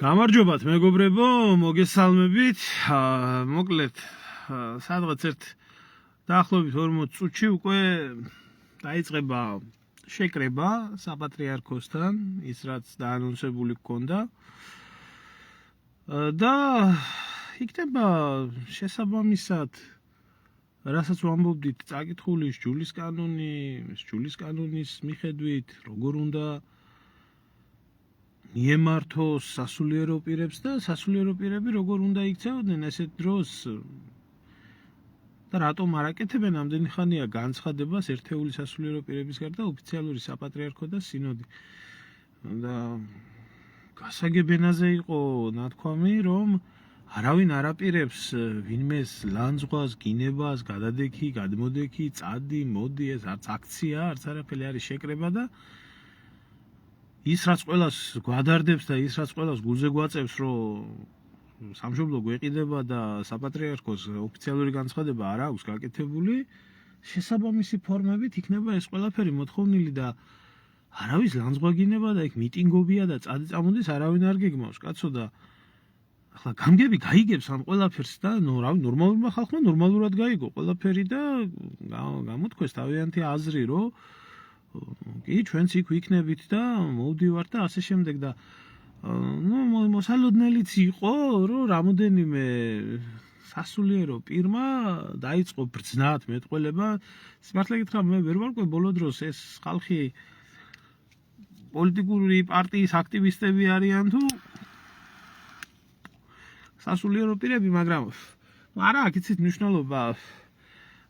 გამარჯობათ მეგობრებო, მოგესალმებით. მოკლედ, სადღაც ერთ დაახლოებით 40 წუთში უკვე დაიწყება შეკრება საპატრიარქოსთან, ის რაც დაანონსებული გქონდა. და იქნება შესაბამისად, რასაც ვამბობდით, წაკითხული სჯულის კანონის მიხედვით, როგორ უნდა მიემართოს სასულიერო პირებს და სასულიერო პირები როგორ უნდა იქცეოდნენ ესეთ დროს და რატომ არ აკეთებენ ამდენი ხანია განცხადებას ერთეული სასულიერო პირების გარდა ოფიციალური საპატრიარქო და სინოდი. და გასაგებენაზე იყო ნათქვამი, რომ არავინ არ აპირებს ვინმეს ლანძღვას, გინებას, გადადექი, გადმოდექი, წადი, მოდი, ეს არც აქცია, არც არაფერი არის შეკრება და ის რაც ყველას გვადარდებს და ის რაც ყველას გულზე გვაწევს, რომ სამშობლო გვეყიდება და საპატრიარქოს ოფიციალური განცხადება არ აქვს გაკეთებული, შესაბამისი ფორმებით იქნება ეს ყველაფერი მოთხოვნილი და არავის ლანძღვა გინება და იქ მიტინგობია და წადი წამოდის არავინ არ გეგმავს, კაცო და ახლა გამგები გაიგებს ამ ყველაფერს და ნორმალურმა ხალხმა ნორმალურად გაიგო ყველაფერი და გამოთქვეს თავიანთი აზრი, რომ კი, ჩვენც იქ ვიქნებით და მოვდივართ და ასე შემდეგ და მოსალოდნელიც იყო, რომ რამოდენიმე სასულიერო პირმა დაიწყო ბრძნად მეტყველება. მართლა გითხრა, მე ვერ ვარკვე ბოლო დროს ეს ხალხი პოლიტიკური პარტიის აქტივისტები არიან თუ სასულიერო პირები, მაგრამ არა აქ იცით მნიშვნელობა.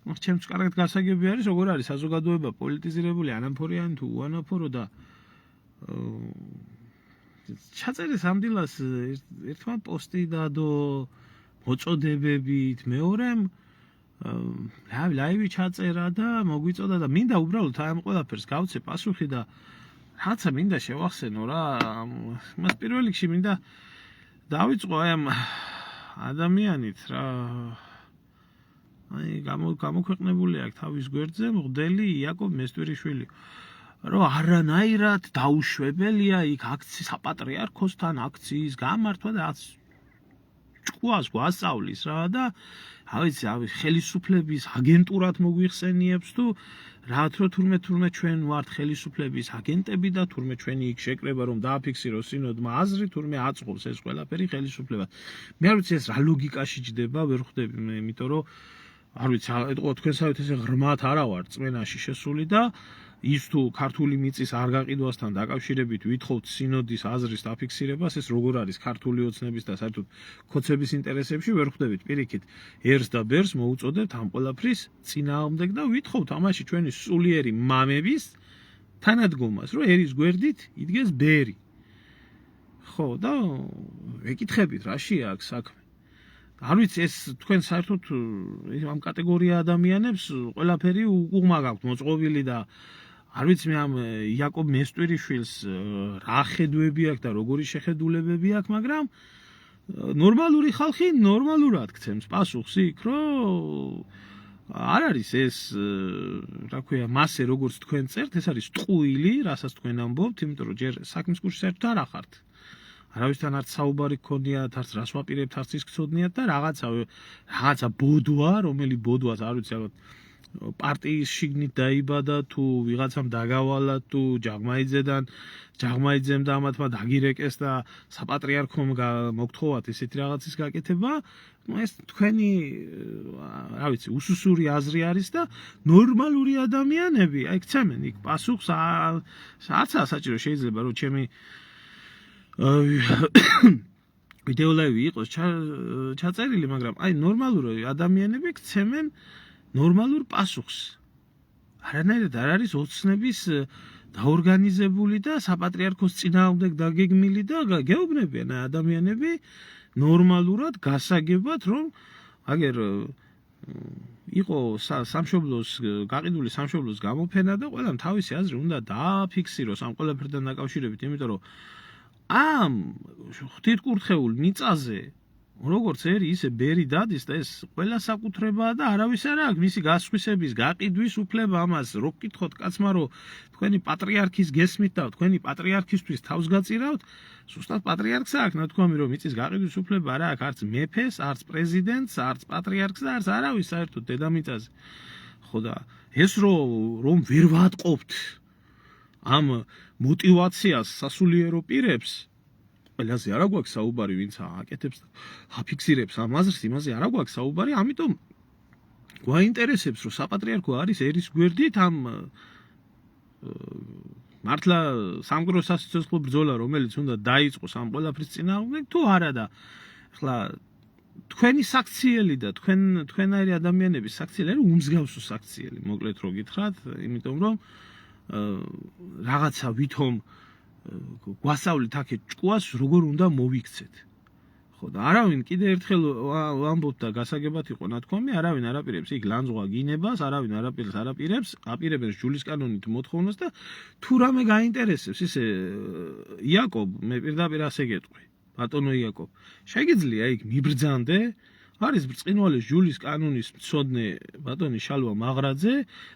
ჩემს კარგად გასაგები არის, როგორ არის საზოგადოება პოლიტიზირებული, ანაფორიანი თუ უანაფორო და ჩაწერეს ამ დილას ერთმა პოსტი დადო მოწოდებებით, მეორემ ლაივი ჩაწერა და მოგვიწოდა და მინდა უბრალოდ ამ ყველაფერს გავცე პასუხი და რაღაცა მინდა შევახსენო რა. მას პირველ რიგში მინდა დავიწყო აი ამ ადამიანით რა. აი გამოქვეყნებული აქვს თავის გვერდზე მღვდელი იაკობ მესტვირიშვილი, რომ არანაირად დაუშვებელია იქ საპატრიარქოსთან აქციის გამართვა და ჭკუას გვასწავლის რა და ავიცი ხელისუფლების აგენტურად მოგვიხსენიებს თუ რაც რო თურმე ჩვენ ვართ ხელისუფლების აგენტები და თურმე ჩვენი იქ შეკრება რომ დააფიქსიროს სინოდმა აზრი, თურმე აწყობს ეს ყველაფერი ხელისუფლებას. მე არ ვიცი ეს რა ლოგიკაში ჯდება, ვერ ხვდები მე, იმიტომ რომ არ ვიცი, ეტყობა თქვენსავით ესე ღრმად არა ვარ წმენაში შესული და ის თუ ქართული მიწის არ გაყიდვასთან დაკავშირებით ვითხოვთ სინოდის აზრის დაფიქსირებას, ეს როგორ არის ქართული ოცნების და საერთოდ ქოცების ინტერესებში ვერ ხვდებით. პირიქით, ერს და ბერს მოუწოდებთ ამ ყველაფრის წინააღმდეგ და ვითხოვთ ამაში ჩვენი სულიერი მამების თანადგომას, რომ ერის გვერდით იდგეს ბერი. ხო, და ვეკითხებით, რაშია აქ საქმე. არ ვიცი, ეს თქვენ საერთოდ ამ კატეგორია ადამიანებს ყველაფერი უყუღმა გაქვთ მოწყობილი და არ ვიცი მე ამ იაკობ მესტვირიშვილს რა ხედვები აქვს და როგორი შეხედულებები აქვს, მაგრამ ნორმალური ხალხი ნორმალურად გცემს პასუხს იქ, რომ არ არის ეს რა ქვია მასე როგორც თქვენ წერთ, ეს არის ტყუილი, რასაც თქვენ ამბობთ, იმიტომ რომ ჯერ საქმის კურსში საერთოდ არ ახართ. არავისთან არც საუბარი გქონიათ, არც რას ვაპირებთ, არც ის გწოდნიათ და რაღაცა ბოდვა, რომელი ბოდვას არ ვიცი, ალბათ პარტიის შიგნით დაიბადა თუ ვიღაცამ დაგავალა თუ ჯაღმაიძემ და ამათმა დაგირეკეს და საპატრიარქომ მოგთხოვათ ესეთი რაღაცის გაკეთება. ეს თქვენი რა ვიცი, უსუსური აზრი არის და ნორმალური ადამიანები აი გცემენ იქ პასუხს, საათსა საჭირო შეიძლება რომ ჩემი ვიდეო ლაივი იყოს ჩაწერილი, მაგრამ აი ნორმალური ადამიანები გცემენ ნორმალურ პასუხს. არანაირად არ არის ოცნების დაორგანიზებული და საპატრიარქოს წინააღმდეგ დაგეგმილი და გეუბნებიან ადამიანები ნორმალურად გასაგებად, რომ აგერ იყო სამშობლოს გაყიდული სამშობლოს გამოფენა და ყველამ თავისი აზრი უნდა დააფიქსიროს ამ ყველაფერთან დაკავშირებით, იმიტომ რომ ამ ღვთითკურთხეულ მიწაზე როგორც ერი ისე ბერი დადის და ეს ყველა საკუთრებაა და არავის არ აქვს მისი გასხვისების გაყიდვის უფლება ამას რო გკითხოთ კაცმა რომ თქვენი პატრიარქის გესმით და თქვენი პატრიარქისთვის თავს გაწირავთ ზუსტად პატრიარქს აქვს ნათქვამი რომ მიწის გაყიდვის უფლება არ აქვს არც მეფეს არც პრეზიდენტს არც პატრიარქს და არც არავის საერთოდ დედამიწაზე ხო და ეს რომ ვერ ვატყობთ ამ мотивაციას სასულიერო პირებს ყველაზე არა გვაქვს საუბარი ვინც აკეთებს და აფიქსირებს ამ აზრს იმაზე არა გვაქვს საუბარი ამიტომ გვაინტერესებს რომ საპატრიარქო არის ერის გვერდით ამ მართლა სამგრო სასიცოცხლო ბრძოლა რომელიც უნდა დაიწყოს ამ ყველაფრის წინააღმდეგ თუ არა და ახლა თქვენი საქციელი და თქვენაირი ადამიანების საქციელი არის უმსგავსო საქციელი მოკლედ რო გითხრათ იმიტომ რომ რაღაცა ვითომ გვასწავლით აქეთ ჭკუას როგორ უნდა მოვიქცეთ ხო და არავინ კიდე ერთხელ ვამბობ და გასაგებად იყო ნათქვამი არავინ არ აპირებს იქ ლანძღვა გინებას არავინ არ აპირებენ ჯულის კანონით მოთხოვნას და თუ რამე გაინტერესებს ისე იაკობ მე პირდაპირ ასე გეტყვი ბატონო იაკობ შეგიძლია იქ მიბრძანდე არის ბრწყინვალე ჯულის კანონის მცოდნე ბატონი შალვა მაღრაძე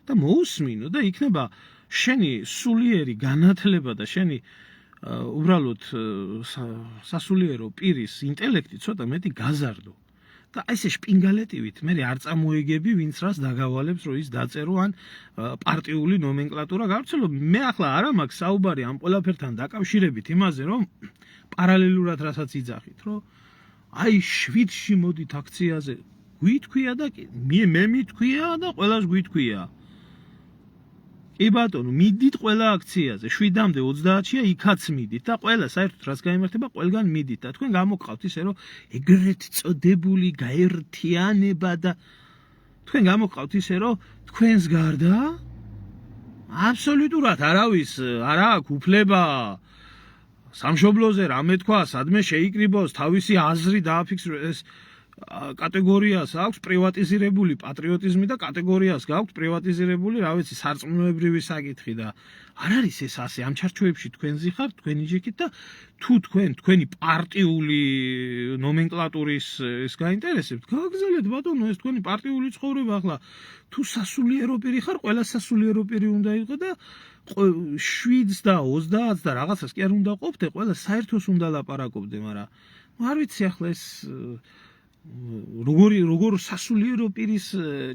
და მოусმინო და იქნება შენი სულიერი განათლება და შენი უბრალოდ სასულიერო პირის ინტელექტი ცოტა მეტი გაზარდო და ესე შპინგალეტივით მე არ წამოეგები ვინც რას დაგავალებს რომ ის დაწერო ან პარტიული ნომენკლატურა გავრცელო მე ახლა არა მაქვს საუბარი ამ ყველაფერთან დაკავშირებით იმაზე რომ პარალელურად რასაც იძახით რომ აი 7-ში მოდით აქციაზე გვითქვია და მე მითქვია და ყველას გვითქვია კი ბატონო, მიდით ყველა აქციაზე, 7-მდე 30-ია იქაც მიდით და ყველა საერთოდ რაც გაიმართება, ყველგან მიდით და თქვენ გამოგყავთ ისე რომ ეგრეთ წოდებული გაერთიანება და თქვენ გამოგყავთ ისე რომ თქვენს გარდა აბსოლუტურად არავის არ აქვს უფლება სამშობლოზე რამე თქვა, სადმე შეიკრიბოს, თავისი აზრი დააფიქსიროს კატეგორიას აქვს პრივატიზირებული პატრიოტიზმი და კატეგორიას გაქვთ პრივატიზირებული, რა ვიცი, სარწმუნოებრივი საკითხი და არ არის ეს ასე ამ ჩარჩოებში თქვენ ზიხართ, თქვენი ჯიქით და თუ თქვენი პარტიული ნომენკლატურის ეს გაინტერესებთ, გაგზავნეთ ბატონო, ეს თქვენი პარტიული ცხოვრება ახლა თუ სასულიერო პირი ხარ, ყველა სასულიერო პირი უნდა იყოს და 7-ს და 30-ს და რაღაცას კი არ უნდა ყოფდე, ყველა საერთოს უნდა ლაპარაკობდე, მაგრამ არ ვიცი ახლა ეს როგორ სასულიერო პირის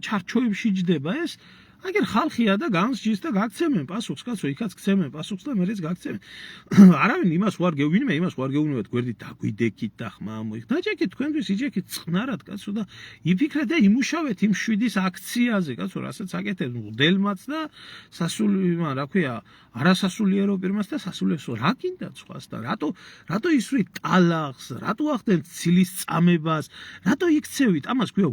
ჩარჩოებში ჯდება ეს აგერ ხალხია და განსჯის და გაგცემენ პასუხს კაცო იქაც გცემენ პასუხს და მერეც გაგცემენ არავინ იმას ვარ გეუბნებათ გვერდით დაგვიდექით და ხმა მოიხ დაჭეკით თქვენთვის იჭეკით წყნარად კაცო და იფიქრეთ და იმუშავეთ იმ 7-ის აქციაზე კაცო რასაც აკეთებს მღვდელმაც და სასულიერო რა ქვია არასასულიერო პირმას და სასულიერო რა გინდა სხვას და რატო ისვრით ტალახს რატო ახდენთ ცილის წამებას რატო იქცევით ამას ქვია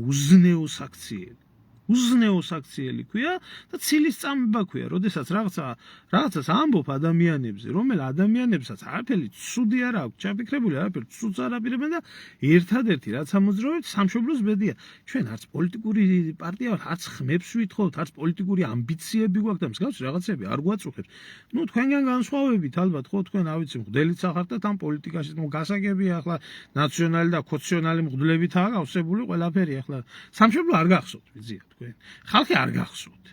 უზნეო საქციელი ქვია და ცილის წამება ქვია, როდესაც რაღაცას ამბობ ადამიანებზე, რომელ ადამიანებსაც არაფერი ცუდი არ აქვს ჩაფიქრებული, არაფერი ცუდს არ აპირებენ და ერთადერთი რაც ამოძრავებთ სამშობლოს ბედია. ჩვენ არც პოლიტიკური პარტია ვართ, არც ხმებს ვითხოვთ, არც პოლიტიკური ამბიციები გვაქვს და მსგავსი რაღაცები არ გვაწუხებს. ნუ თქვენგან განსხვავებით ალბათ ხო თქვენ არ ვიცი მღვდელიც ახართ და თან პოლიტიკაში გასაგებია ახლა ნაციონალი და ქოციონალი მღვდლებითაა გავსებული ყველაფერი ახლა სამშობლო არ გახსოვთ ვიზია თქვენ ხალხი არ გახსოვთ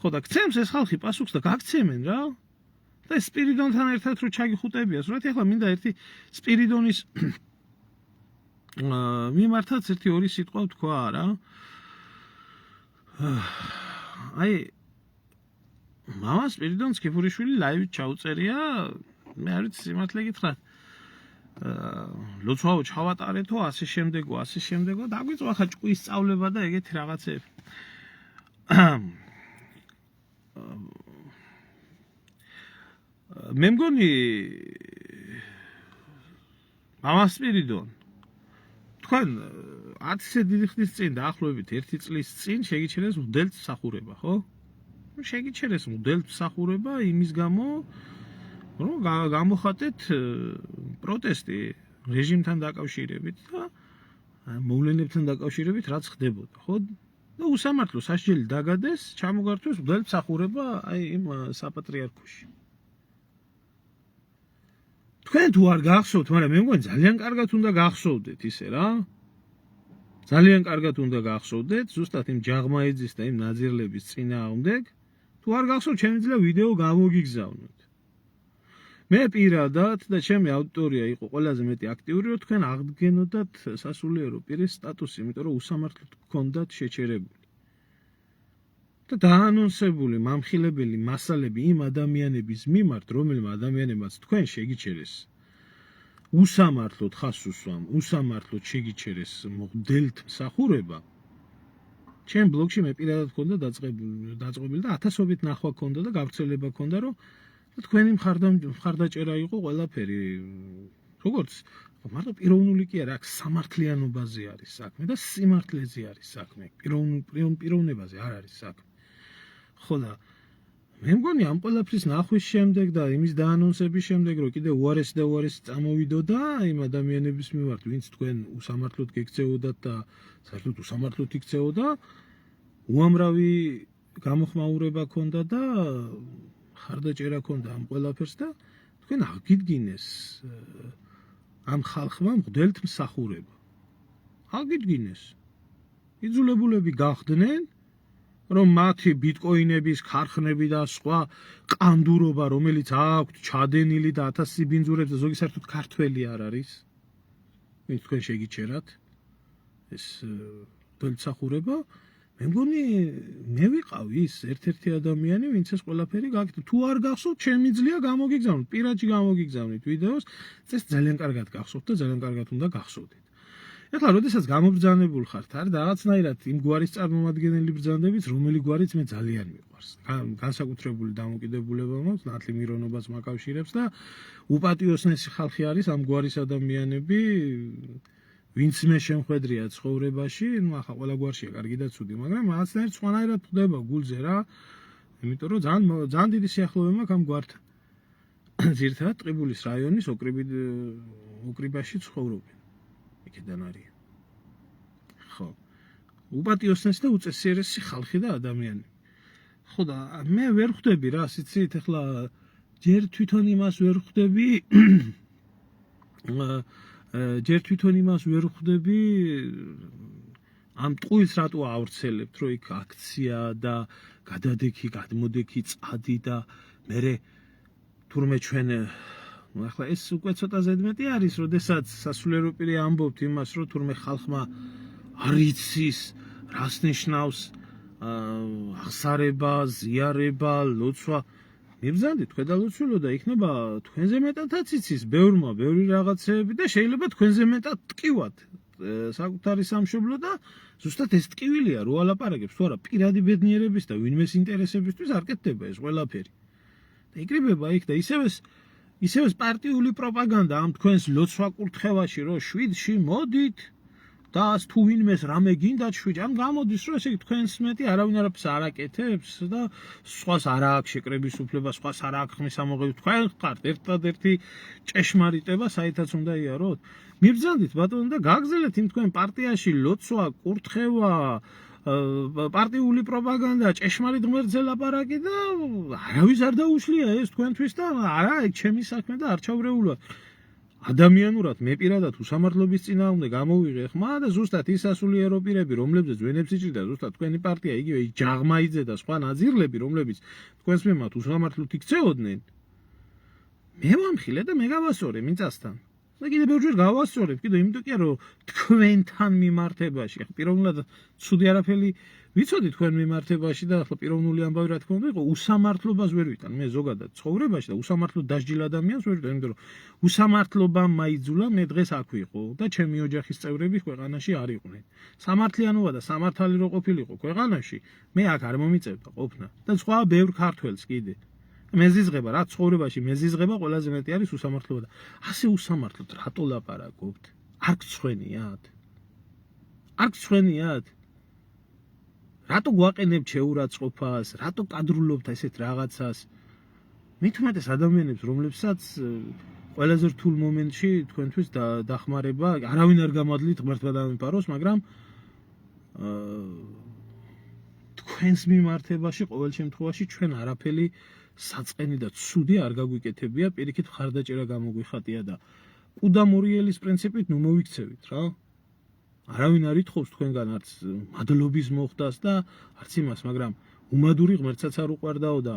ხო და გცემს ეს ხალხი პასუხს და გაგცემენ რა და სპირიდონთან ერთად რო ჩაგიხუტებია სურათი ახლა მინდა ერთი სპირიდონის მიმართაც ერთი ორი სიტყვა თქვა რა აი მამა სპირიდონ სკიფურიშვილი ლაივით ჩაუწერია მე არ ვიცი სიმართლე გითხრათ ლოცვაო ჩავატარეთო ასე შემდეგო დაგვიწვა ხა ჭკუის სწავლება და ეგეთი რაღაცები მე მგონი მამა სპირიდონ თქვენ 10 დიდი ხნის წინ დაახლოებით 1 წლის წინ შეგიჩერეს მღვდელმსახურება ხო? შეგიჩერეს მღვდელმსახურება იმის გამო რომ გამოხატეთ პროტესტი რეჟიმთან დაკავშირებით და მოვლენებთან დაკავშირებით რაც ხდებოდა ხო? და უსამართლო სასჯელი დაგადეს ჩამოგართვეს მღვდელმსახურება აი იმ საპატრიარქოში თქვენ თუ არ გახსოვთ, მაგრამ მე მგონი ძალიან კარგად უნდა გახსოვდეთ ისე რა. ძალიან კარგად უნდა გახსოვდეთ, ზუსტად იმ ჯაღმაიძის და იმ ნაძირლების წინააღმდეგ, თუ არ გახსოვთ, შემიძლია ვიდეო გამოგიგზავნოთ. მე პირადად და ჩემი აუდიტორია იყო ყველაზე მეტი აქტიური, რომ თქვენ აღდგენოდათ სასულიერო პირის სტატუსი, იმიტომ რომ უსამართლოდ გქონდათ შეჩერებული. და დაანონსებული მამხილებელი მასალები იმ ადამიანების მიმართ, რომელმა ადამიანებმაც თქვენ შეგიჩერეს უსამართლოდ ხას უსვამ, უსამართლოდ შეგიჩერეს მღვდელთმსახურება. ჩემ ბლოგში მე პირადად გქონდა დაწყობილი და ათასობით ნახვა გქონდა და გავრცელება გქონდა, რომ თქვენი მხარდაჭერა იყო ყველაფერი. როგორც მარტო პიროვნული კი არა, აქ სამართლიანობაზე არის საქმე და სიმართლეზე არის საქმე. პიროვნებაზე არ არის საქმე. ხო და მე მგონი ამ ყველაფრის ნახვის შემდეგ და იმის დაანონსების შემდეგ, რომ კიდე უარესი და უარესი წამოვიდოდა იმ ადამიანების მიმართ, ვინც თქვენ უსამართლოდ გექცეოდათ და საერთოდ უსამართლოდ იქცეოდა, უამრავი გამოხმაურება ქონდა და ხარდაჭერა ქონდა ამ ყველაფერს და თქვენ აღგიდგინეს ამ ხალხმა მღვდელთმსახურება. აღგიდგინეს. იძულებულები გახდნენ, რომ მათი ბიტკოინების ქარხნები და სხვა ყანდურობა, რომელიც აქვთ ჩადენილი და 1000 სიბინძურებს და ზოგი საერთოდ ქართველი არ არის, ვინც თქვენ შეგიჩერათ ეს მღვდელთმსახურება, მე მგონი მე ვიყავ ის ერთ-ერთი ადამიანი, ვინც ეს ყველაფერი გაკეთდა. თუ არ გახსოვთ, შემიძლია გამოგიგზავნოთ, პირადში გამოგიგზავნით ვიდეოს, წეს ძალიან კარგად გახსოვთ და ძალიან კარგად უნდა გახსოვდეთ. ეხლა, როდესაც გამობრძანებულ ხართ, არ რაღაცნაირად იმ გვარის წარმომადგენელი ბრძანდებით, რომელი გვარიც მე ძალიან მიყვარს. განსაკუთრებული დამოკიდებულება მაქვს, ნათლი მირონობას მაკავშირებს და უპატიოსნესი ხალხი არის ამ გვარის ადამიანები, ვინც მე შემხედრია ცხოვრებაში, ნუ ახლა ყველა გვარშია კარგი და ცუდი, მაგრამ რაღაცნაირად სხვანაირად ხდება გულზე რა, იმიტომ რომ ძალიან დიდი სიახლოვე მაქვს ამ გვართან. ძირითადად ტყიბულის რაიონის ოკრიბაში ცხოვრობენ. იქიდან არის. ხო. უპატიოსნესი და უწესიერესი ხალხი და ადამიანები. ხო და მე ვერ ხვდები რა, იცით, ეხლა ჯერ თვითონ იმას ვერ ხვდები, ამ ტყუილს რატო ავრცელებთ, რომ იქ აქცია და გადადექი, გადმოდექი წადი და მერე თურმე ჩვენ ახლა ეს უკვე ცოტა ზედმეტი არის, როდესაც სასულიერო პირი ამბობთ იმას, რომ თურმე ხალხმა არ იცის, რას ნიშნავს აღსარება, ზიარება, ლოცვა. მიბრძანდით, ქვედალოცულო და იქნება თქვენზე მეტადაც იცის ბევრი რაღაცეები და შეიძლება თქვენზე მეტად ტკივათ საკუთარი სამშობლო და ზუსტად ეს ტკივილია, რო ალაპარაკებს, თუ არა პირადი ბედნიერების და ვინმეს ინტერესებისთვის არ კეთდება ეს ყველაფერი. და იკრიბება იქ და ისევ პარტიული პროპაგანდა ამ თქვენს ლოცვა კურთხევაში, რომ 7-ში მოდით და თუ ვინმეს რამე გინდათ 7, ამ გამოდის, რომ ესე იგი თქვენს მეტი არავინ არაფერს არ აკეთებს და სხვას არ აქვს შეკრების უფლება, სხვას არ აქვს ხმის ამოღების. თქვენ ხართ ერთადერთი ჭეშმარიტება, საითაც უნდა იაროთ. მიბრძანდით ბატონო და გაგზელეთ იმ თქვენ პარტიაში ლოცვა, კურთხევა, პარტიული პროპაგანდა, ჭეშმარიტ ღმერთზე ლაპარაკი და არავის არ დაუშლია ეს თქვენთვის და არა, ჩემი საქმე და არ ჩავრეულა. ადამიანურად მე პირადად უსამართლობის წინააღმდეგ გამოვიღე ხმა და ზუსტად ის სასულიერო პირები, რომლებზეც ვენებს იჭირდა ზუსტად თქვენი პარტია, იგივე ჯაღმაიძე და სხვა ნაძირლები, რომლებიც თქვენს მიმართ უსამართლოდ იქცეოდნენ, მე ვამხილე და მე გავასწორე მიწასთან. და კიდე ბევრჯერ გავასწორებ, კიდე იმიტომ კი არა, რომ თქვენთან მიმართებაში, ახლა პიროვნულად ცუდი არაფერი ვიცოდი თქვენ მიმართებაში და ახლა პიროვნული ამბავი რა თქმა უნდა იყო, უსამართლობას ვერ ვიტან. მე ზოგადად ცხოვრებაში და უსამართლოდ დასჯილ ადამიანს ვერ ვიტან, იმიტომ რომ უსამართლობამ მაიძულა მე დღეს აქ ვიყო და ჩემი ოჯახის წევრები ქვეყანაში არ იყვნენ. სამართლიანობა და სამართალი რო ყოფილიყო ქვეყანაში, მე აქ არ მომიწევდა ყოფნა და სხვა ბევრ ქართველს კიდე. მეზიზღება რა ცხოვრებაში მეზიზღება ყველაზე მეტი არის უსამართლობა და ასე უსამართლოდ რატო ლაპარაკობთ? არ გცხვენიათ? არ გცხვენიათ? რატო გვაყენებთ შეურაცხყოფას? რატო კადრულობთ ესეთ რაღაცას? მით უმეტეს ადამიანებს, რომლებსაც ყველაზე რთულ მომენტში თქვენთვის დახმარება, არავინ არ გამადლით ღმერთმა დამეფაროს, მაგრამ თქვენს მიმართებაში ყოველ შემთხვევაში ჩვენ არაფერი საწყენი და ცუდი არ გაგვიკეთებია, პირიქით ხარდაჭერა გამოგვიხატია და კუდა მორიელის პრინციპით ნუ მოიქცევით რა. არავინ არ ითხოვს თქვენგან არც მადლობის მოხდას და არც იმას, მაგრამ უმადური ღმერთსაც არ უყვარდაო და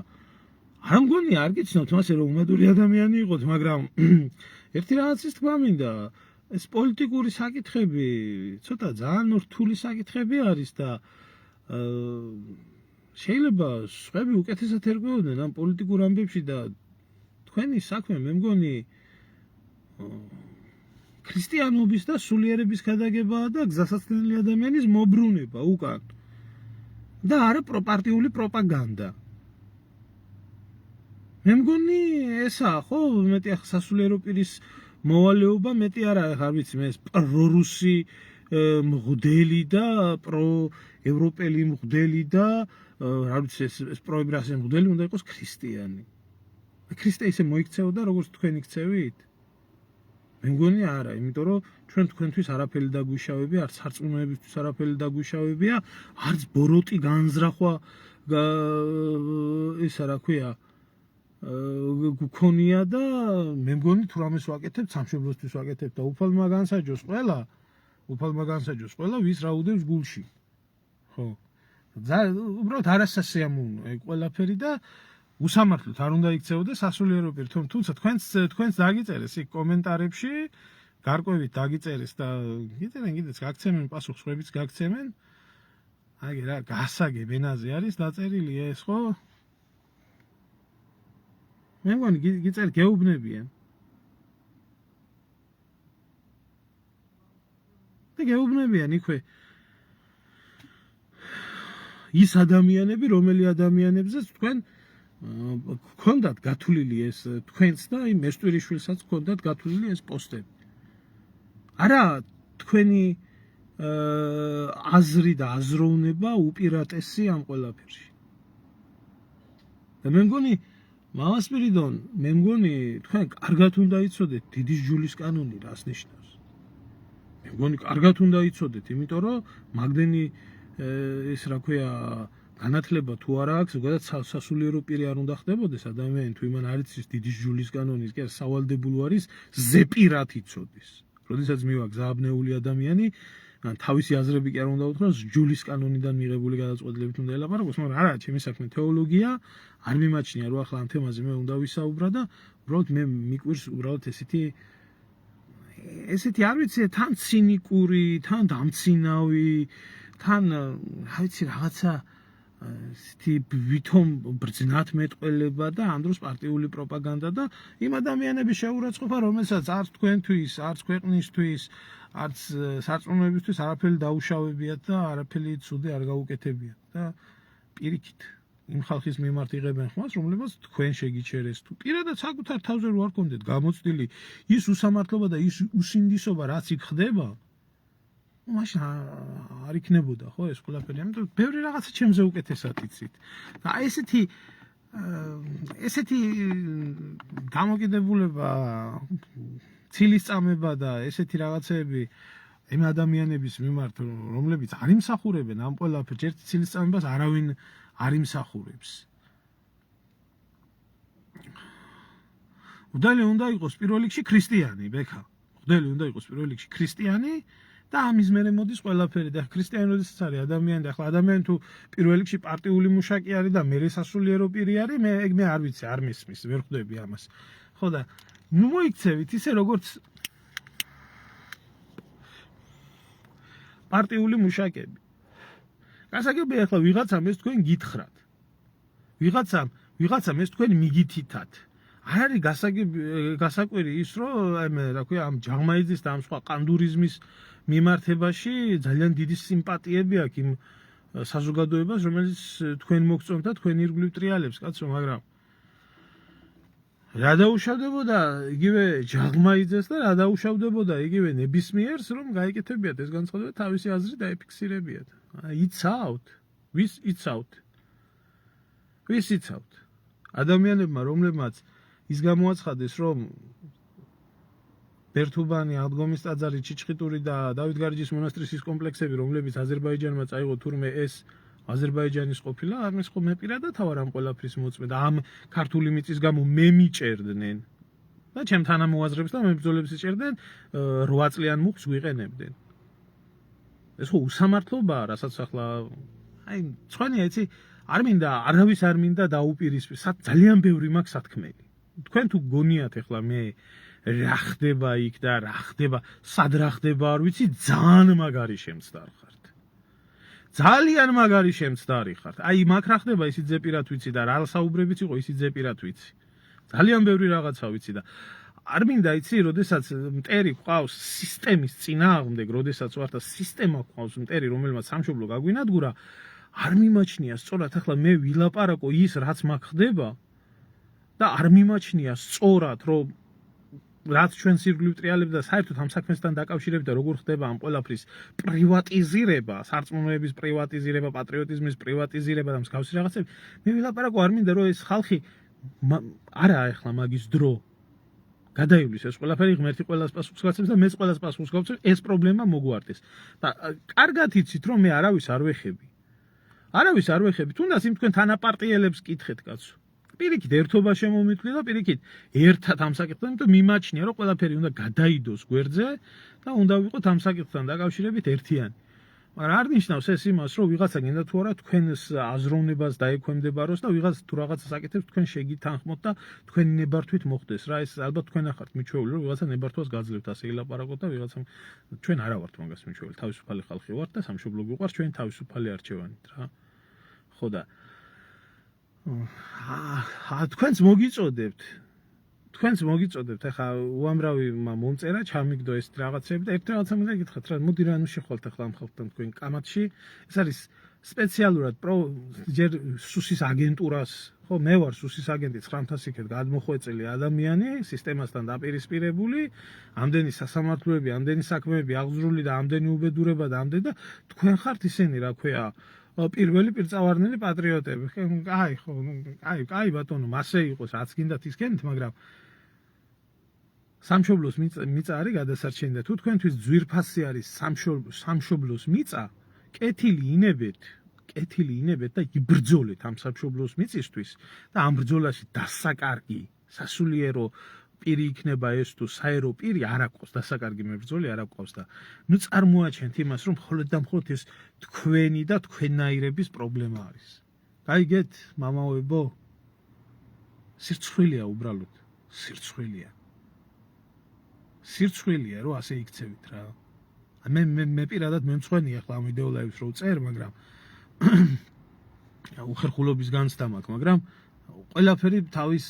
არ მგონია არ გიცნობთ მასე რომ უმადური ადამიანი იყოთ, მაგრამ ერთი რაღაცის თქვა მინდა, ეს პოლიტიკური საკითხები ცოტა ძალიან რთული საკითხები არის და შეიძლება სხვები უკეთესად ერკვეოდნენ ამ პოლიტიკურ ამბებში და თქვენი საქმე მე მგონი ქრისტიანობის და სულიერების გადაგებაა და გზასაცდენილი ადამიანის მობრუნება უკან და არა პროპარტიული პროპაგანდა. მე მგონი ესაა ხო მეტი ახლა სასულიერო პირის მოვალეობა მეტი არა არ ვიცი მე ეს პრორუსი მღვდელი და პროევროპელი მღვდელი და რა ვიცი ეს პროებრასი მღვდელი უნდა იყოს ქრისტიანი. ქრისტე ისე მოიქცეოდა როგორც თქვენ იქცევით? მე მგონი არა, იმიტომ რომ ჩვენ თქვენთვის არაფერი დაგვიშავები, არც სარწმუნოებისთვის არაფერი დაგვიშავებია, არც ბოროტი განზრახვა ისა რა ქვია გქონია და მე მგონი თუ რამეს ვაკეთებთ, სამშობლოსთვის ვაკეთებთ და უფალმა განსაჯოს ყველა, ვის რა უდევს გულში. ხო. უბრალოდ არასასიამოვნოა ეგ ყველაფერი და უსამართლოდ არ უნდა იქცეოდეს სასულიერო პირ, თუმცა თქვენს დაგიწერეს იქ კომენტარებში, გარკვევით დაგიწერეს და კიდეც გაგცემენ პასუხს, ხვებიც გაგცემენ. აი რა გასაგებ ენაზე არის დაწერილი ეს, ხო? მე მგონი გიწერ გეუბნებიან. და გეუბნებიან იქვე ის ადამიანები, რომელი ადამიანებზეც თქვენ გქონდათ გათვლილი ეს თქვენს და იმ მესტვირიშვილსაც გქონდათ გათვლილი ეს პოსტები. არა თქვენი აზრი და აზროვნება უპირატესი ამ ყველაფერში. და მე მგონი მამასპირიდონ, მე მგონი თქვენ კარგად უნდა იცოდეთ დიდი ჯულის კანონი რას ნიშნავს. მე მგონი კარგად უნდა იცოდეთ, იმიტომ რომ მაგდენი ეს რა ქვია განათლება თუ არა აქვს, ზოგადად სასულიერო პირი არ უნდა ხდებოდეს ადამიანი თუ იმან არ იცის დიდი ჯულის კანონის, კი არა სავალდებულო არის ზეპირად იცოდეს. როდესაც მივა გზააბნეული ადამიანი, ან თავისი აზრები კი არ უნდა უთხროს, ჯულის კანონიდან მიღებული გადაწყვეტილებით უნდა ელაპარაკოს, მაგრამ არა, ჩემი საქმე თეოლოგია, არ მიმაჩნია რომ ახლა ამ თემაზე მე უნდა ვისაუბრა და უბრალოდ მე მიკვირს უბრალოდ ესეთი არ ვიცი, თან ცინიკური, თან დამცინავი, თან რა ვიცი რაღაცა ესეთი ვითომ ბრძნათ მეტყველება და ამ დროს პარტიული პროპაგანდა და იმ ადამიანების შეურაცხყოფა, რომელსაც არც თქვენთვის, არც ქვეყნისთვის, არც სარწმუნოებისთვის არაფერი დაუშავებიათ და არაფერი ცუდი არ გაუკეთებიათ და პირიქით იმ ხალხის მიმართ იღებენ ხმას, რომლებსაც თქვენ შეგიჩერეს თუ პირადად საკუთარ თავზე რო არ გქონდეთ გამოცდილი ის უსამართლობა და ის უსინდისობა რაც იქ ხდება, მაშინ არ იქნებოდა ხო ეს ყველაფერი. ამიტომ ბევრი რაღაცა ჩემზე უკეთესად იცით. და ესეთი დამოკიდებულება, ცილისწამება და ესეთი რაღაცეები იმ ადამიანების მიმართ, რომლებიც არ იმსახურებენ ამ ყველაფერს, ერთ ცილისწამებას არავინ არ იმსახურებს. მღვდელი უნდა იყოს პირველ რიგში ქრისტიანი, ბექა. მღვდელი უნდა იყოს პირველ რიგში ქრისტიანი და ამის მერე მოდის ყველაფერი და ქრისტიანი როდესაც არის ადამიანი და ახლა ადამიანი თუ პირველ რიგში პარტიული მუშაკი არის და მერე სასულიერო პირი არის, მე არ ვიცი, არ მისმის, ვერ ხვდები ამას. ხო და ნუ მოიქცევით ისე როგორც პარტიული მუშაკები. გასაგებია ახლა ვიღაცამ ეს თქვენ გითხრათ. ვიღაცამ ეს თქვენ მიგითითათ. არ არის გასაკვირი ის, რომ რა ქვია ამ ჯაღმაიძის და ამ სხვა ყანდურიზმის მიმართებაში ძალიან დიდი სიმპათიები აქვს იმ საზოგადოებას, რომელიც თქვენ მოგწონთ და თქვენ ირგვლივ ტრიალებს, კაცო, მაგრამ რა დაუშავდებოდა იგივე ჯაღმაიძეს და რა დაუშავდებოდა იგივე ნებისმიერს, რომ გაიკეთებიათ ეს განცხადება თავისი აზრი დაეფიქსირებიათ. იცავთ? ვის იცავთ? ადამიანებმა, რომლებმაც ის გამოაცხადეს, რომ ბერთუბანი, აღდგომის ტაძარი, ჩიჩხიტური და დავითგარეჯის მონასტრის ის კომპლექსები, რომლებიც აზერბაიჯანმა წაიღო თურმე ეს აზერბაიჯანის ყოფილა, ამის ხო მე პირადად თავარ ამ ყველაფრის მოწმე და ამ ქართული მიწის გამო მე მიჭერდნენ და ჩემ თანამოაზრებს და მებრძოლებს იჭერდნენ 8 წლიან მუხლს ვიყენებდნენ. ეს ხო უსამართლობაა, რასაც ახლა აი თქვენი იცი არ მინდა არავის არ მინდა დაუპირისპიროს, ძალიან ბევრი მაქვს სათქმელი. თქვენ თუ გონიათ ახლა მე რა ხდება იქ და რა ხდება, სად რა ხდება არ ვიცი, ძალიან მაგარი შემცდარ ხართ. ძალიან მაგარი შემცდარი ხართ. აი მაგ რა ხდება ისიც ზეპირად ვიცი და რა საუბრებიც იყო ისიც ზეპირად ვიცი. ძალიან ბევრი რაღაცა ვიცი და არ მინდა იცი, როდესაც მტერი ყავს სისტემის წინააღმდეგ, როდესაც ვარ და სისტემა ყავს მტერი, რომელმაც სამშობლო გაგვინადგურა, არ მიმაჩნია სწორად ახლა მე ვილაპარაკო ის რაც მაგ ხდება და არ მიმაჩნია სწორად რომ რაც ჩვენ სირგლივ ტრიალებ და საერთოდ ამ საქმესთან დაკავშირებით და როგორ ხდება ამ ყველაფრის პრივატიზირება, სარწმუნოების პრივატიზირება, პატრიოტიზმის პრივატიზირება და მსგავსი რაღაცები, მე ვილაპარაკო არ მინდა რომ ეს ხალხი არაა ახლა მაგის დრო. გადაივლის ეს ყველაფერი ღმერთი ყველას პასუხს გაცემს და მეც ყველას პასუხს გავცემ, ეს პრობლემა მოგვარდეს. და კარგად იცით რომ მე არავის არ ვეხები. არავის არ ვეხები, თუნდაც იმ თქვენ თანაპარტიელებს კითხეთ კაცო. პირიქით ერთობა შემომიტყვი და პირიქით ერთად ამ საკითხთან, იმიტომ მიმაჩნია რომ ყველაფერი უნდა გადაიდოს გვერდზე და უნდა ვიყოთ ამ საკითხთან დაკავშირებით ერთიანი. მაგრამ არ ნიშნავს ეს იმას, რომ ვიღაცა გინდა თუ არა თქვენს აზროვნებას დაექვემდებაროს და ვიღაც თუ რაღაცა საკითხებს თქვენ შეგითანხმოთ და თქვენი ნებართვით მოხდეს რა, ეს ალბათ თქვენ ახართ მიჩვეული, რომ ვიღაცა ნებართვას გაძლევთ, ასე ილაპარაკოთ და ვიღაცა ჩვენ არა ვართ მაგას მიჩვეული, თავისუფალი ხალხი ვართ და სამშობლო გვიყვარს, ჩვენ თავისუფალი არჩევანით რა. ხო და თქვენც მოგიწოდებთ. ახლა უამრავი მომწერა, ჩამიგდო ეს რაღაცები და ერთ რაღაცა მინდა გითხრათ რა, მოდი რა შეხვალთ ახლა ამ ხალხთან თქვენ კამათში. ეს არის სპეციალურად ჯერ სუსის აგენტურას, ხო, მე ვარ სუსის აგენტი 900-ით გადმოხვეწილი ადამიანი, სისტემასთან დაპირისპირებული, ამდენი სასამართლოები, ამდენი საქმეები აღძრული და ამდენი უბედურება და ამდენი და თქვენ ხართ ისინი, რა ქვია, პირველი პირწავარნელი პატრიოტები. აი ხო, აი ბატონო, მასე იყოს, რაც გინდათ ის გენით, მაგრამ სამშობლოს მიწა არის გადასარჩენი და თუ თქვენთვის ძვირფასი არის სამშობლოს მიწა, კეთილი ინებეთ და იბრძოლეთ ამ სამშობლოს მიწისთვის და ამ ბრძოლაში დასაკარგი, სასულიერო პირი იქნება ეს თუ საერო პირი არ აქვს, დასაკარგი მებრძოლი არ აქვს და ნუ წარმოაჩენთ იმას, რომ მხოლოდ და მხოლოდ ეს თქვენი და თქვენნაირების პრობლემა არის. გაიგეთ, მამაოებო? სირცხვილია უბრალოდ, სირცხვილია, რომ ასე იქცევით რა. მე პირადად მემცხვენია ახლა ამ იდეოლოგიებს რო წერ, მაგრამ უხერხულობის განცდა მაქვს, მაგრამ ყველაფერი თავის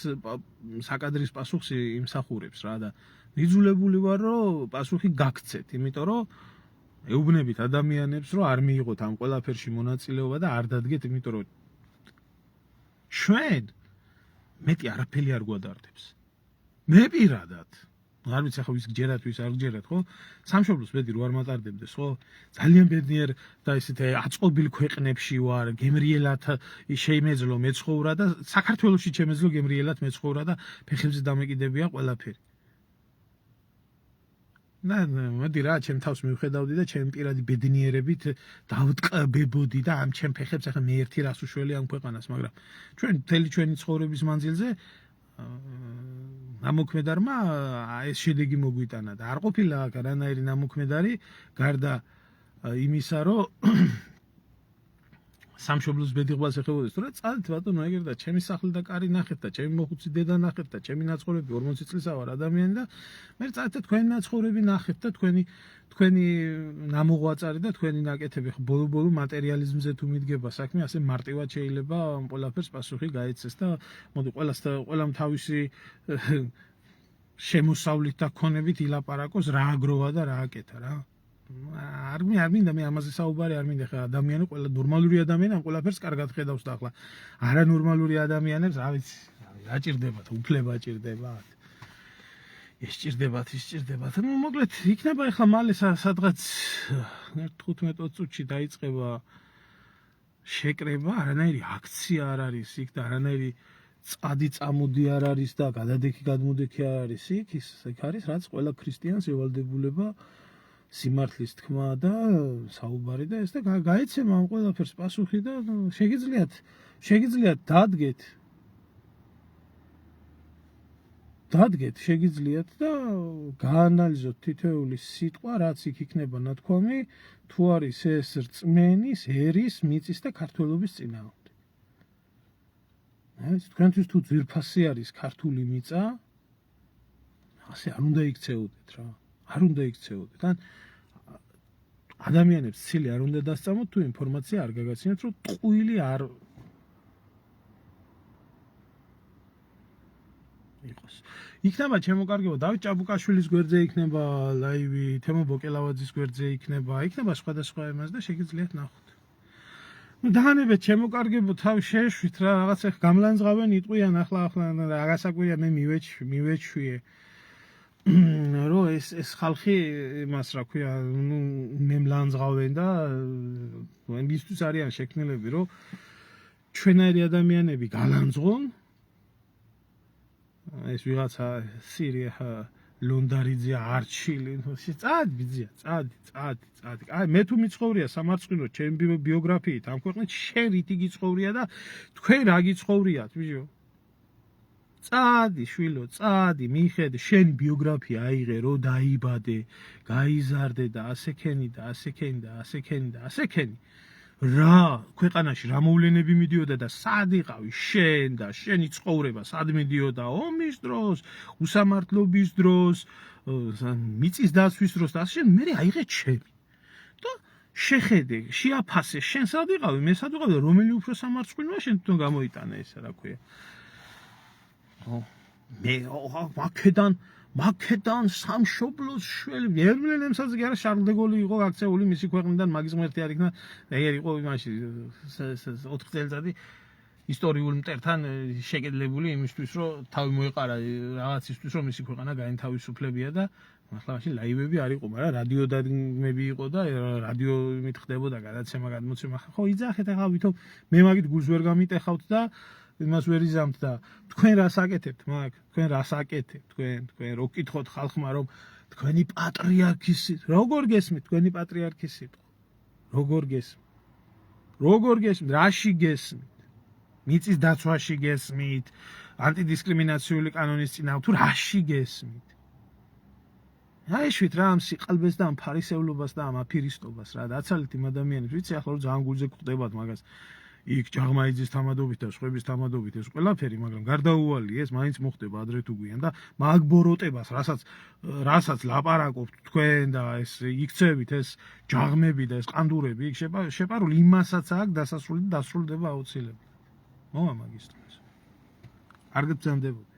საკადრის პასუხს იმსახურებს რა და ნიძულებული ვარ რომ პასუხი გაგცეთ, იმიტომ რომ ეუბნებით ადამიანებს რომ არ მიიღოთ ამ ყველაფერში მონაწილეობა და არ დადგეთ, იმიტომ რომ ჩვენ მეტი არაფერი არ გვადარდებს. მე პირადად არ ვიცი ახლა ვის გჯერათ, ვის არ გჯერათ, ხო? სამშობლოს ბედი რო არ მატარდებდეს, ხო? ძალიან ბედნიერ და ისეთ აწყობილ ქვეყნებში ვარ, გემრიელად შეიმეძლო მეცხოვრა და საქართველოში შემეძლო გემრიელად მეცხოვრა და ფეხებზე დამეკიდებია ყველაფერი. მოდი რა, ჩემ თავს მივხედავდი და ჩემ პირადი ბედნიერებით დავტყბებოდი და ამ ჩემ ფეხებს ახლა მე ერთი რას უშველი ამ ქვეყანას, მაგრამ ჩვენ მთელი ჩვენი ცხოვრების მანძილზე ნამოქმედარმა ეს შედეგი მოგვიტანა და არ ყოფილა არანაირი ნამოქმედარი გარდა იმისა, რომ სამშობლოს ბედიღბას ეხებოდეს, თუ რა წადით ბატონო ეგერ და ჩემი სახლი და კარი ნახეთ და ჩემი მოხუცი დედა ნახეთ და ჩემი ნაცხოვრები 40 წლისა ვარ ადამიანი და მე წადით და თქვენი ნაცხოვრები ნახეთ და თქვენი ნამოღვაწარი და თქვენი ნაკეთები ბოლო მატერიალიზმზე თუ მიდგება საქმე, ასე მარტივად შეიძლება ამ ყველაფერს პასუხი გაეცეს და მოდი ყველამ თავისი შემოსავლით და ქონებით ილაპარაკოს რა აგროვა და რა აკეთა რა. არ მინდა მე ამაზე საუბარი არ მინდა ხა ადამიანი ყველა ნორმალური ადამიანი ამ ყველაფერს კარგად ხედავს და ახლა არანორმალური ადამიანებს რა ვიცი რა ჭირდებათ უფლება ჭირდებათ ეს ჭირდებათ ну მოკლედ იქნება ახლა მალე სადღაც 15-20 წუთში დაიწყება შეკრება არანაირი აქცია არ არის იქ და არანაირი წადი წამოდი არ არის და გადადექი გადმოდექი არ არის იქ არის რაც ყველა ქრისტიანს ევალდებულება სიმართლის თქმა და საუბარი და ეს და გაეცემა ამ ყველაფერს პასუხი და შეგიძლიათ დადგეთ დადგეთ შეგიძლიათ და გაანალიზოთ თითოეული სიტყვა, რაც იქ იქნება ნათქვამი, თუ არის ეს რწმენის, ერის, მიწის და ქართველობის წინააღმდეგ. თქვენთვის თუ ძვირფასი არის ქართული მიწა, ასე არ უნდა იქცეოდეთ რა. არ უნდა იქცეოდეთ. ან ადამიანებს ცილი არ უნდა დასწამოთ თუ ინფორმაცია არ გაგაცინოთ, რომ ტყუილი არ იყოს. იქნება ჩემო კარგებო, დავით ჭაბუკაშვილის გვერდზე იქნება ლაივი, თემო ბოკელავაძის გვერდზე იქნება სხვადასხვა ემას და შეგიძლიათ ნახოთ. დანებეთ ჩემო კარგებო, თავი შეეშვით რა, რაღაც ახ გამლანძღავენ იტყვიან ახლა რაღაცაკვირია მე მივეჩვიე. რომ ეს ხალხი მას რა ქვია, მე მლანძღავენ და მისთვის არიან შექმნილები, რომ ჩვენაირი ადამიანები გალანძღონ. ეს ვიღაცა სირია ლონდარიძე არჩილი, წადი ბიძია, წადი. აი მე თუ მიცხოვრია სამარცხვინო ჩემი ბიოგრაფიით ამ ქვეყნით, შენ რითი გიცხოვრია და თქვენ რა გიცხოვრიათ, ბიჭო? წადი შვილო, წადი, მიხედე, შენი ბიოგრაფია აიღე, რო დაიბადე, გაიზარდე და ასექენი. რა, ქვეყანაში რა მოვლენები მიდიოდა და სად იყავი შენ და შენი ცხოვრება სად მიდიოდა ომის დროს, უსამართლობის დროს, მიწის დაცვის დროს და ასე შენ მე აიღე ჩემი. და შეხედე, შეაფასე, შენ სად იყავი, მე სად ვიყავი, რომელი უფრო სამარცხვინოა შენ თვითონ გამოიტანე ეს რა ქვია. მე მაკედან სამშობლოს შველი ერმლენებსაც კი არა შარლ დე გოლი იყო აქცეული მისი ქვეყნიდან მაგის ღმერთი არ იქნა ეგ იყო იმაში 4 წელიწადი ისტორიულ მტერთან შეკედლებული იმისთვის რომ თავი მოეყარა რაღაცისთვის რომ მისი ქვეყანა გაინთავისუფლებია და ახლა მაშინ ლაივები არ იყო მაგრამ რადიო დადგმები იყო და რადიო იმით ხდებოდა გადაცემა გადმოცემა ხო იძახეთ ახლა ვითომ მე მაგით გულს ვერ გამიტეხავთ და იმას ვერ იზამთ და თქვენ რას აკეთებთ მაგ თქვენ რას აკეთებთ თქვენ რო გკითხოთ ხალხმა რომ თქვენი პატრიარქის როგორ გესმით თქვენი პატრიარქის სიტყვა როგორ გესმით რაში გესმით მიწის დაცვაში გესმით ანტიდისკრიმინაციული კანონის წინააღმდეგ თუ რაში გესმით აიშვით რა ამ სიყალბეს და ამ ფარისევლობას და ამ აფირისტობას რა დაცალეთ იმ ადამიანებს ვიცი ახლა რომ ძალიან გულზე გვხვდებათ მაგას იქ ჯაღმაიძის თამადობით და სხვების თამადობით ეს ყველაფერი, მაგრამ გარდაუვალი ეს მაინც მოხდება ადრე თუ გვიან და მაგ ბოროტებას, რასაც ლაპარაკობთ თქვენ და ეს იქცევით ეს ჯაღმები და ეს ყანდურები, იქ შეპარული იმასაც აქვს დასასრული და დასრულდება აუცილებლად. მომა მაგის დროს. არ გბრძანდებოდ.